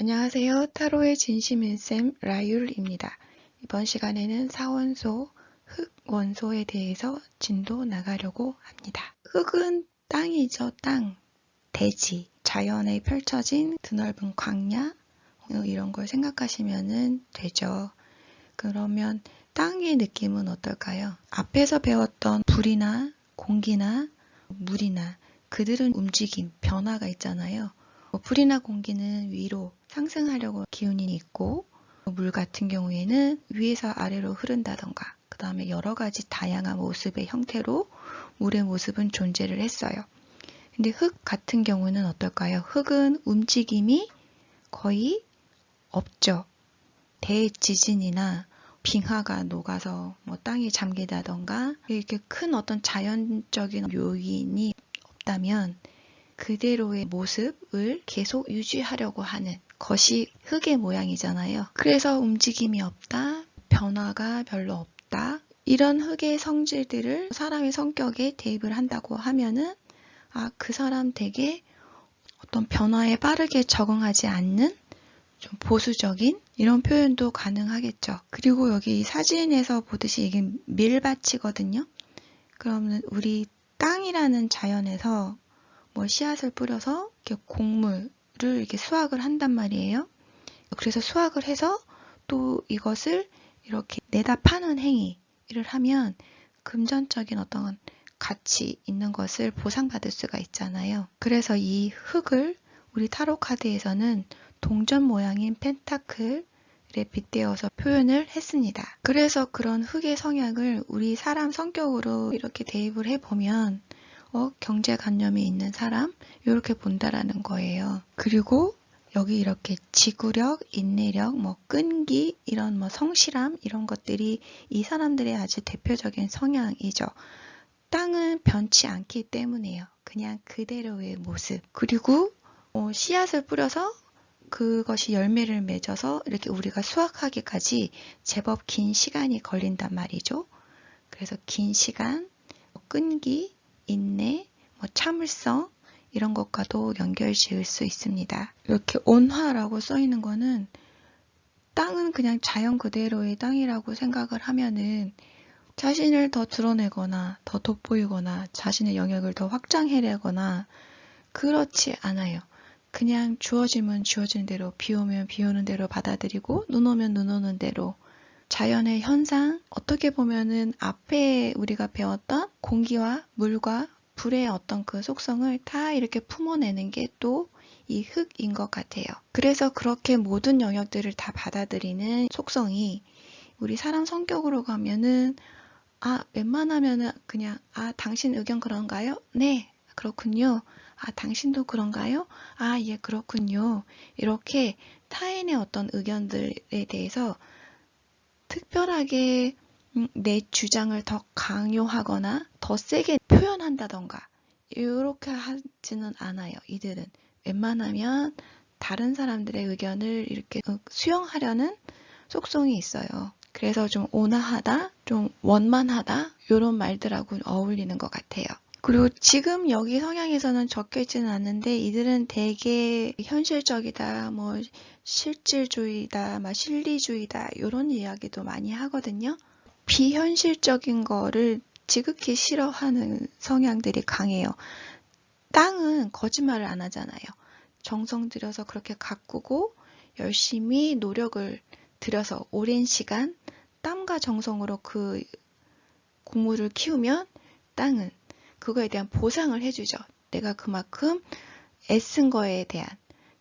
안녕하세요. 타로의 진심인쌤 라율입니다. 이번 시간에는 사원소, 흙 원소에 대해서 진도 나가려고 합니다. 흙은 땅이죠. 땅, 대지, 자연에 펼쳐진 드넓은 광야 이런 걸 생각하시면 되죠. 그러면 땅의 느낌은 어떨까요? 앞에서 배웠던 불이나 공기나 물이나 그들은 움직임, 변화가 있잖아요. 불이나 공기는 위로 상승하려고 기운이 있고 물 같은 경우에는 위에서 아래로 흐른다던가 그 다음에 여러 가지 다양한 모습의 형태로 물의 모습은 존재를 했어요. 근데 흙 같은 경우는 어떨까요? 흙은 움직임이 거의 없죠. 대지진이나 빙하가 녹아서 땅이 잠기다던가 이렇게 큰 어떤 자연적인 요인이 없다면 그대로의 모습을 계속 유지하려고 하는 것이 흙의 모양이잖아요. 그래서 움직임이 없다, 변화가 별로 없다. 이런 흙의 성질들을 사람의 성격에 대입을 한다고 하면은 그 사람 되게 어떤 변화에 빠르게 적응하지 않는 좀 보수적인 이런 표현도 가능하겠죠. 그리고 여기 사진에서 보듯이 이게 밀밭이거든요. 그러면 우리 땅이라는 자연에서 씨앗을 뿌려서 이렇게 곡물을 이렇게 수확을 한단 말이에요. 그래서 수확을 해서 또 이것을 이렇게 내다 파는 행위를 하면 금전적인 어떤 가치 있는 것을 보상받을 수가 있잖아요. 그래서 이 흙을 우리 타로 카드에서는 동전 모양인 펜타클에 빗대어서 표현을 했습니다. 그래서 그런 흙의 성향을 우리 사람 성격으로 이렇게 대입을 해보면 경제관념이 있는 사람 이렇게 본다라는 거예요. 그리고 여기 이렇게 지구력, 인내력, 끈기, 이런 성실함 이런 것들이 이 사람들의 아주 대표적인 성향이죠. 땅은 변치 않기 때문에요. 그냥 그대로의 모습. 그리고 씨앗을 뿌려서 그것이 열매를 맺어서 이렇게 우리가 수확하기까지 제법 긴 시간이 걸린단 말이죠. 그래서 긴 시간, 끈기, 인내, 참을성 이런 것과도 연결 지을 수 있습니다. 이렇게 온화라고 써 있는 거는 땅은 그냥 자연 그대로의 땅이라고 생각을 하면은 자신을 더 드러내거나 더 돋보이거나 자신의 영역을 더 확장해내거나 그렇지 않아요. 그냥 주어지면 주어지는 대로, 비 오면 비 오는 대로 받아들이고 눈 오면 눈 오는 대로 자연의 현상, 어떻게 보면은 앞에 우리가 배웠던 공기와 물과 불의 어떤 그 속성을 다 이렇게 품어내는 게 또 이 흙인 것 같아요. 그래서 그렇게 모든 영역들을 다 받아들이는 속성이 우리 사람 성격으로 가면은 웬만하면은 그냥 당신 의견 그런가요? 네, 그렇군요. 당신도 그런가요? 예, 그렇군요. 이렇게 타인의 어떤 의견들에 대해서 특별하게 내 주장을 더 강요하거나 더 세게 표현한다던가 이렇게 하지는 않아요. 이들은 웬만하면 다른 사람들의 의견을 이렇게 수용하려는 속성이 있어요. 그래서 좀 온화하다, 좀 원만하다 이런 말들하고 어울리는 것 같아요. 그리고 지금 여기 성향에서는 적혀 있지는 않는데 이들은 되게 현실적이다, 실질주의다, 실리주의다 이런 이야기도 많이 하거든요. 비현실적인 거를 지극히 싫어하는 성향들이 강해요. 땅은 거짓말을 안 하잖아요. 정성 들여서 그렇게 가꾸고 열심히 노력을 들여서 오랜 시간 땀과 정성으로 그 곡물을 키우면 땅은 그거에 대한 보상을 해주죠. 내가 그만큼 애쓴 거에 대한.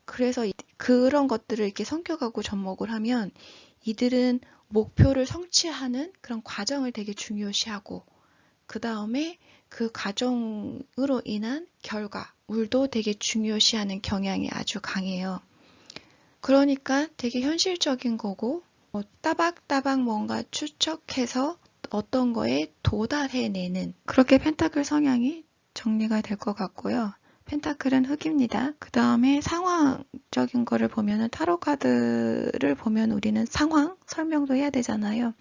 그래서 그런 것들을 이렇게 성격하고 접목을 하면 이들은 목표를 성취하는 그런 과정을 되게 중요시하고 그 다음에 그 과정으로 인한 결과물도 되게 중요시하는 경향이 아주 강해요. 그러니까 되게 현실적인 거고 따박따박 뭔가 추적해서 어떤 거에 도달해내는 그렇게 펜타클 성향이 정리가 될 것 같고요. 펜타클은 흙입니다. 그 다음에 상황적인 거를 보면은 타로 카드를 보면 우리는 상황 설명도 해야 되잖아요.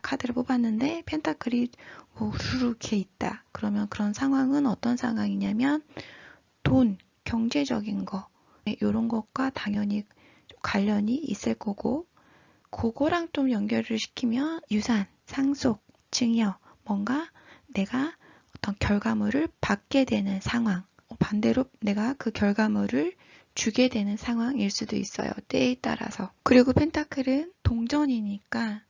카드를 뽑았는데 펜타클이 우르르게 있다. 그러면 그런 상황은 어떤 상황이냐면 돈, 경제적인 거 이런 것과 당연히 관련이 있을 거고, 그거랑 좀 연결을 시키면 유산, 상속, 증여, 뭔가 내가 어떤 결과물을 받게 되는 상황, 반대로 내가 그 결과물을 주게 되는 상황일 수도 있어요. 때에 따라서. 그리고 펜타클은 동전이니까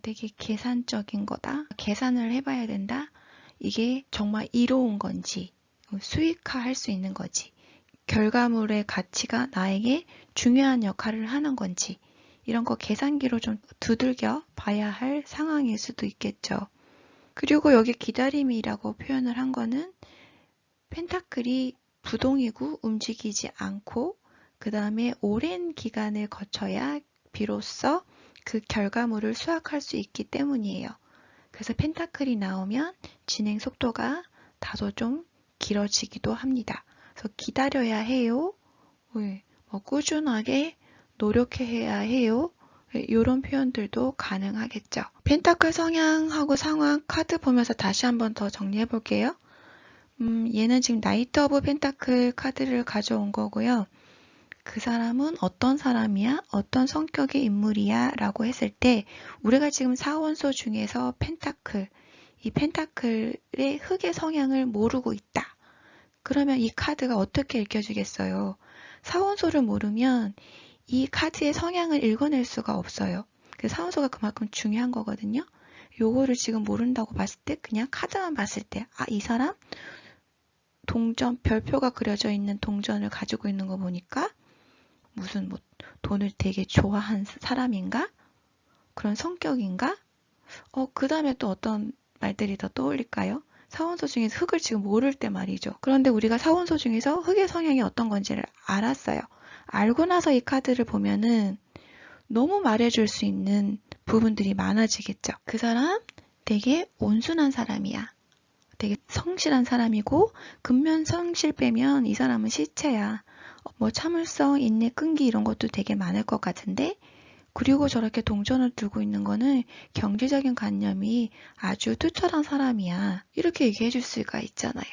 되게 계산적인 거다. 계산을 해봐야 된다. 이게 정말 이로운 건지, 수익화할 수 있는 거지, 결과물의 가치가 나에게 중요한 역할을 하는 건지, 이런 거 계산기로 좀 두들겨 봐야 할 상황일 수도 있겠죠. 그리고 여기 기다림이라고 표현을 한 거는 펜타클이 부동이고 움직이지 않고 그 다음에 오랜 기간을 거쳐야 비로소 그 결과물을 수확할 수 있기 때문이에요. 그래서 펜타클이 나오면 진행 속도가 다소 좀 길어지기도 합니다. 그래서 기다려야 해요. 꾸준하게 노력해야 해요. 이런 표현들도 가능하겠죠. 펜타클 성향하고 상황 카드 보면서 다시 한번 더 정리해 볼게요. 얘는 지금 나이트 오브 펜타클 카드를 가져온 거고요. 그 사람은 어떤 사람이야? 어떤 성격의 인물이야? 라고 했을 때 우리가 지금 사원소 중에서 펜타클, 이 펜타클의 흑의 성향을 모르고 있다. 그러면 이 카드가 어떻게 읽혀지겠어요? 사원소를 모르면 이 카드의 성향을 읽어낼 수가 없어요. 그 사원소가 그만큼 중요한 거거든요. 요거를 지금 모른다고 봤을 때 그냥 카드만 봤을 때 이 사람 동전, 별표가 그려져 있는 동전을 가지고 있는 거 보니까 무슨 돈을 되게 좋아하는 사람인가? 그런 성격인가? 그 다음에 또 어떤 말들이 더 떠올릴까요? 사원소 중에서 흑을 지금 모를 때 말이죠. 그런데 우리가 사원소 중에서 흑의 성향이 어떤 건지를 알았어요. 알고 나서 이 카드를 보면은 너무 말해줄 수 있는 부분들이 많아지겠죠. 그 사람 되게 온순한 사람이야. 되게 성실한 사람이고 근면 성실 빼면 이 사람은 시체야. 참을성, 인내, 끈기 이런 것도 되게 많을 것 같은데 그리고 저렇게 동전을 들고 있는 거는 경제적인 관념이 아주 투철한 사람이야. 이렇게 얘기해 줄 수가 있잖아요.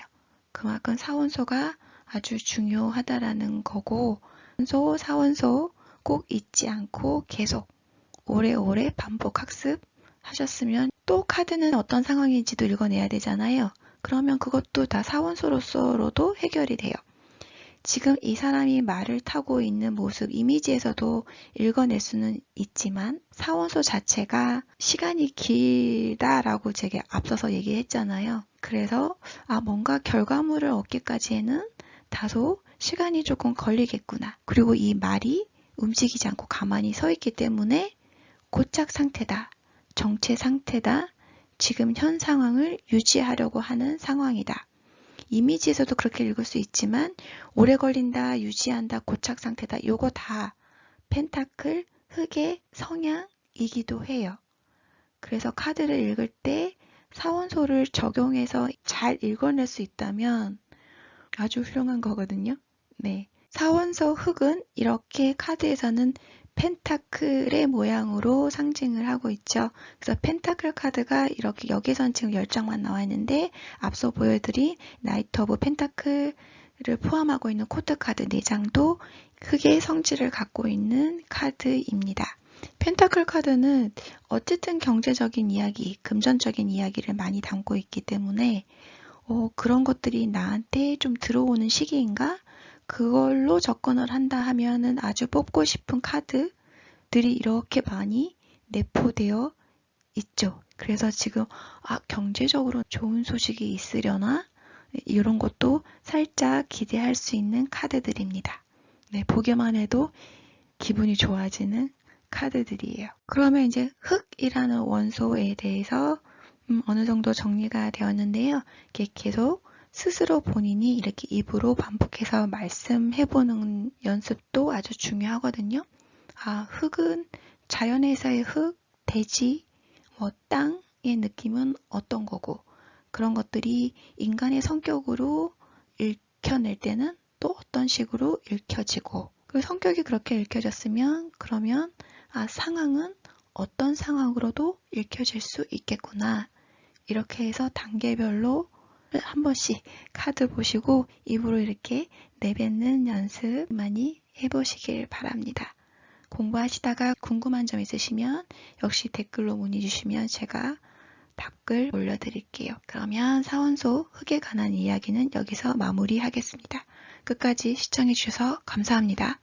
그만큼 사원소가 아주 중요하다라는 거고 사원소 꼭 잊지 않고 계속 오래오래 반복 학습하셨으면 또 카드는 어떤 상황인지도 읽어내야 되잖아요. 그러면 그것도 다 사원소로서로도 해결이 돼요. 지금 이 사람이 말을 타고 있는 모습, 이미지에서도 읽어낼 수는 있지만 사원소 자체가 시간이 길다라고 제가 앞서서 얘기했잖아요. 그래서 뭔가 결과물을 얻기까지에는 다소 시간이 조금 걸리겠구나. 그리고 이 말이 움직이지 않고 가만히 서 있기 때문에 고착 상태다, 정체 상태다, 지금 현 상황을 유지하려고 하는 상황이다. 이미지에서도 그렇게 읽을 수 있지만 오래 걸린다, 유지한다, 고착 상태다. 요거 다 펜타클 흑의 성향이기도 해요. 그래서 카드를 읽을 때 사원소를 적용해서 잘 읽어낼 수 있다면 아주 훌륭한 거거든요. 네. 사원소 흑은 이렇게 카드에서는 펜타클의 모양으로 상징을 하고 있죠. 그래서 펜타클 카드가 이렇게 여기선 지금 10장만 나와 있는데 앞서 보여드린 나이트 오브 펜타클을 포함하고 있는 코드 카드 4장도 흑의 성질을 갖고 있는 카드입니다. 펜타클 카드는 어쨌든 경제적인 이야기, 금전적인 이야기를 많이 담고 있기 때문에 그런 것들이 나한테 좀 들어오는 시기인가? 그걸로 접근을 한다 하면은 아주 뽑고 싶은 카드들이 이렇게 많이 내포되어 있죠. 그래서 지금 경제적으로 좋은 소식이 있으려나? 이런 것도 살짝 기대할 수 있는 카드들입니다. 네, 보기만 해도 기분이 좋아지는 카드들이에요. 그러면 이제 흑이라는 원소에 대해서 어느 정도 정리가 되었는데요. 이렇게 계속 스스로 본인이 이렇게 입으로 반복해서 말씀해보는 연습도 아주 중요하거든요. 흙은 자연에서의 흙, 대지, 땅의 느낌은 어떤 거고 그런 것들이 인간의 성격으로 읽혀낼 때는 또 어떤 식으로 읽혀지고 그 성격이 그렇게 읽혀졌으면 그러면 상황은 어떤 상황으로도 읽혀질 수 있겠구나. 이렇게 해서 단계별로 한 번씩 카드 보시고 입으로 이렇게 내뱉는 연습 많이 해보시길 바랍니다. 공부하시다가 궁금한 점 있으시면 역시 댓글로 문의 주시면 제가 답글 올려드릴게요. 그러면 사원소 흙에 관한 이야기는 여기서 마무리하겠습니다. 끝까지 시청해주셔서 감사합니다.